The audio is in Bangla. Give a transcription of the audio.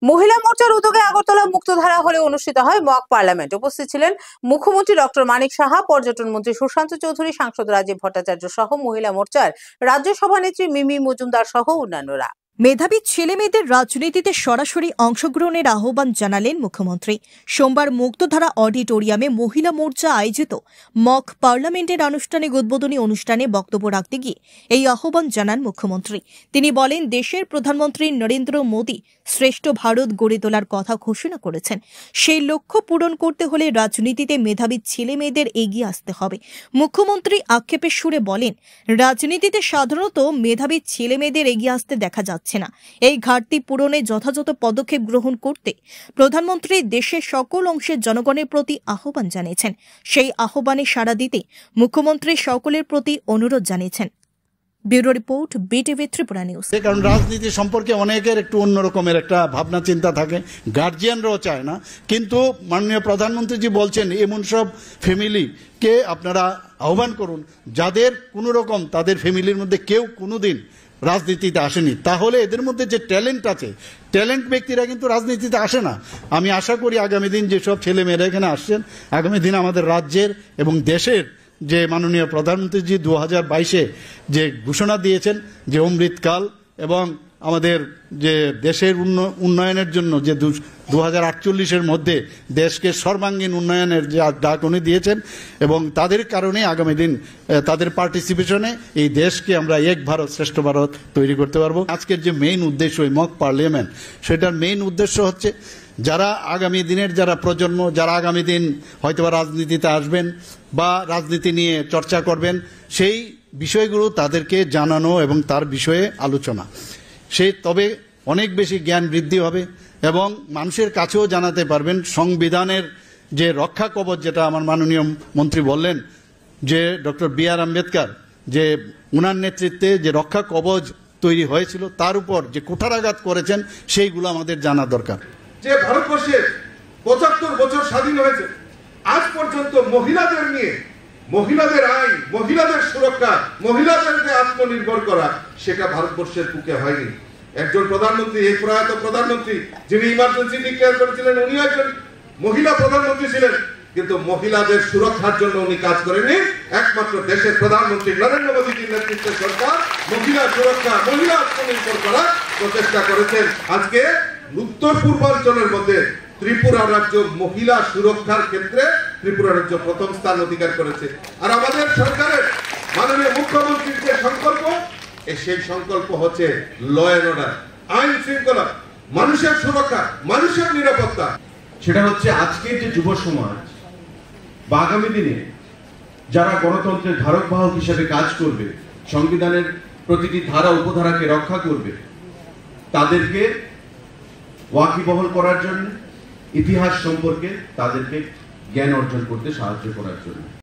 মহিলা মোর্চার উদ্যোগে আগরতলা মুক্তধারা হলে অনুষ্ঠিত হয় মক পার্লামেন্ট। উপস্থিত ছিলেন মুখ্যমন্ত্রী ডক্টর মানিক সাহা, পর্যটন মন্ত্রী সুশান্ত চৌধুরী, সাংসদ রাজীব ভট্টাচার্য সহ মহিলা মোর্চার রাজ্য সভানেত্রী মিমি মজুমদার সহ অন্যান্যরা। মেধাবী ছেলেমেয়েদের রাজনীতিতে সরাসরি অংশগ্রহণের আহ্বান জানালেন মুখ্যমন্ত্রী। সোমবার মুক্তধারা অডিটোরিয়ামে মহিলা মোর্চা আয়োজিত মক পার্লামেন্টের আনুষ্ঠানিক উদ্বোধনী অনুষ্ঠানে বক্তব্য রাখতে গিয়ে এই আহ্বান জানান মুখ্যমন্ত্রী। তিনি বলেন, দেশের প্রধানমন্ত্রী নরেন্দ্র মোদী শ্রেষ্ঠ ভারত গড়ে তোলার কথা ঘোষণা করেছেন। সেই লক্ষ্য পূরণ করতে হলে রাজনীতিতে মেধাবী ছেলেমেয়েদের এগিয়ে আসতে হবে। মুখ্যমন্ত্রী আক্ষেপের সুরে বলেন, রাজনীতিতে সাধারণত মেধাবী ছেলেমেয়েদের এগিয়ে আসতে দেখা যাচ্ছে না। এই ঘাটতি পূরণে যথাযথ পদক্ষেপ গ্রহণ করতে প্রধানমন্ত্রী দেশের সকল অংশের জনগণের প্রতি আহ্বান জানিয়েছেন। সেই আহ্বানে সাড়া দিতে মুখ্যমন্ত্রী সকলের প্রতি অনুরোধ জানিয়েছেন। Bureau report, BTV Tripura news. কারণ রাজনীতি সম্পর্কে অনেকের একটু অন্যরকমের একটা ভাবনা চিন্তা থাকে, গার্জিয়ানরাও চায় না। কিন্তু মাননীয় প্রধানমন্ত্রীজি বলছেন, এমন সব ফ্যামিলিকে আপনারা আহ্বান করুন যাদের কোনো রকম তাদের ফ্যামিলির মধ্যে কেউ কোনোদিন রাজনীতিতে আসেনি। তাহলে এদের মধ্যে যে ট্যালেন্ট আছে, ট্যালেন্ট ব্যক্তিরা কিন্তু রাজনীতিতে আসে না। আমি আশা করি আগামী দিন যেসব ছেলেমেয়েরা এখানে আসছেন, আগামী দিন আমাদের রাজ্যের এবং দেশের যে মাননীয় প্রধানমন্ত্রীজি 2022-এ যে ঘোষণা দিয়েছেন যে অমৃতকাল এবং আমাদের যে দেশের উন্নয়নের জন্য যে 2048-এর মধ্যে দেশকে সর্বাঙ্গীন উন্নয়নের যে ডাক উনি দিয়েছেন, এবং তাদের কারণে আগামী দিন তাদের পার্টিসিপেশনে এই দেশকে আমরা এক ভারত শ্রেষ্ঠ ভারত তৈরি করতে পারবো। আজকের যে মেইন উদ্দেশ্য এই মক পার্লামেন্ট, সেটার মেইন উদ্দেশ্য হচ্ছে যারা আগামী দিনের যারা প্রজন্ম, যারা আগামী দিন হয়তোবা রাজনীতিতে আসবেন বা রাজনীতি নিয়ে চর্চা করবেন, সেই বিষয়গুলো তাদেরকে জানানো এবং তার বিষয়ে আলোচনা, তবে অনেক বেশি জ্ঞান বৃদ্ধি হবে এবং মানুষের কাছেও জানাতে পারবেন সংবিধানের যে রক্ষা কবচ, যেটা আমার মাননীয় মন্ত্রী বললেন যে ডক্টর বি.আর. আম্বেদকর যে উনার নেতৃত্বে যে রক্ষা কবচ তৈরি হয়েছিল, তার উপর যে কুঠারাঘাত করেছেন, সেইগুলো আমাদের জানা দরকার। যে ভারতবর্ষে 75 বছর স্বাধীন হয়েছে, আজ পর্যন্ত মহিলাদের নিয়ে, মহিলাদের আইন, মহিলাদের সুরক্ষা, মহিলাদের যে আত্মনির্ভর করা, সেটা ভারতবর্ষের বুকে হয়নি। একজন প্রধানমন্ত্রী, এই প্রয়াত প্রধানমন্ত্রী যিনি ইমার্জেন্সি ডিক্লেয়ার করেছিলেন, উনি একজন মহিলা প্রধানমন্ত্রী ছিলেন, কিন্তু মহিলাদের সুরক্ষার জন্য উনি কাজ করেননি। একমাত্র দেশের প্রধানমন্ত্রী নরেন্দ্র মোদীজির নেতৃত্বের সরকার মহিলা সুরক্ষা, মহিলা আত্মনির্ভর করার প্রচেষ্টা করেছেন। আজকে উত্তর পূর্বাঞ্চলের মধ্যে ত্রিপুরা রাজ্য মহিলা সুরক্ষার ক্ষেত্রে ত্রিপুরা রাজ্য প্রথম স্থান অধিকার করেছে। আর আমাদের সরকারের মাননীয় মুখ্যমন্ত্রীর যে সংকল্প, সেই সংকল্প হচ্ছে ল এন্ড অর্ডার, আইন শৃঙ্খলা, মানুষের সুরক্ষা, মানুষের নিরাপত্তা। সেটা হচ্ছে আজকের যে যুব সমাজ বা আগামী দিনে যারা গণতন্ত্রের ধারক বাহক হিসেবে কাজ করবে, সংবিধানের প্রতিটি ধারা উপধারাকে রক্ষা করবে, তাদেরকে ওয়াকিবহাল করার জন্য, ইতিহাস সম্পর্কে তাদেরকে জ্ঞান অর্জন করতে সাহায্য করার জন্য।